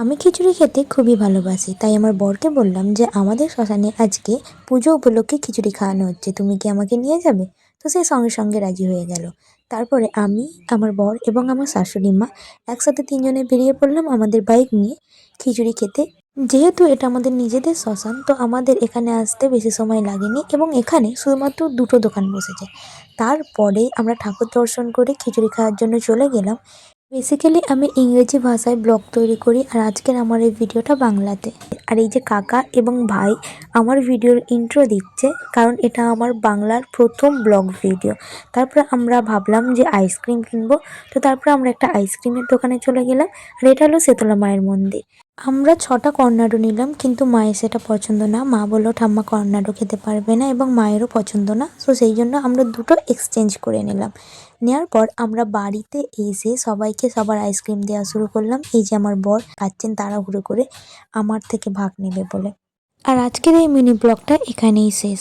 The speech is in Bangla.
আমি খিচুড়ি খেতে খুবই ভালোবাসি, তাই আমার বরকে বললাম যে আমাদের শ্মশানে আজকে পুজো উপলক্ষে খিচুড়ি খাওয়ানো হচ্ছে, তুমি কি আমাকে নিয়ে যাবে? তো সে সঙ্গে সঙ্গে রাজি হয়ে গেল। তারপরে আমি, আমার বর এবং আমার শাশুড়ি মা একসাথে তিনজনে বেরিয়ে পড়লাম আমাদের বাইক নিয়ে খিচুড়ি খেতে। যেহেতু এটা আমাদের নিজেদের শ্মশান, তো আমাদের এখানে আসতে বেশি সময় লাগেনি এবং এখানে শুধুমাত্র দুটো দোকান বসেছে। তারপরে আমরা ঠাকুর দর্শন করে খিচুড়ি খাওয়ার জন্য চলে গেলাম। বেসিক্যালি আমি ইংরেজি ভাষায় ব্লগ তৈরি করি, আর আজকের আমার এই ভিডিওটা বাংলাতে। আর এই যে কাকা এবং ভাই আমার ভিডিওর ইন্ট্রো দিচ্ছে, কারণ এটা আমার বাংলার প্রথম ব্লগ ভিডিও। তারপরে আমরা ভাবলাম যে আইসক্রিম কিনবো, তো তারপরে আমরা একটা আইসক্রিমের দোকানে চলে গেলাম। আর এটা হলো শেতলা মায়ের মন্দির। আমরা 6টা কর্নাডো নিলাম, কিন্তু মায়ের সেটা পছন্দ না। মা বললো ঠাম্মা কর্নাডো খেতে পারবে না এবং মায়েরও পছন্দ না, তো সেই জন্য আমরা দুটো এক্সচেঞ্জ করে নিলাম। নেওয়ার পর আমরা বাড়িতে এসে সবাইকে সবার আইসক্রিম দেওয়া শুরু করলাম। এই যে আমার বর খাচ্ছেন তাড়াহুড়ো করে আমার থেকে ভাগ নেবে বলে। আর আজকের এই মিনি ব্লগটা এখানেই শেষ।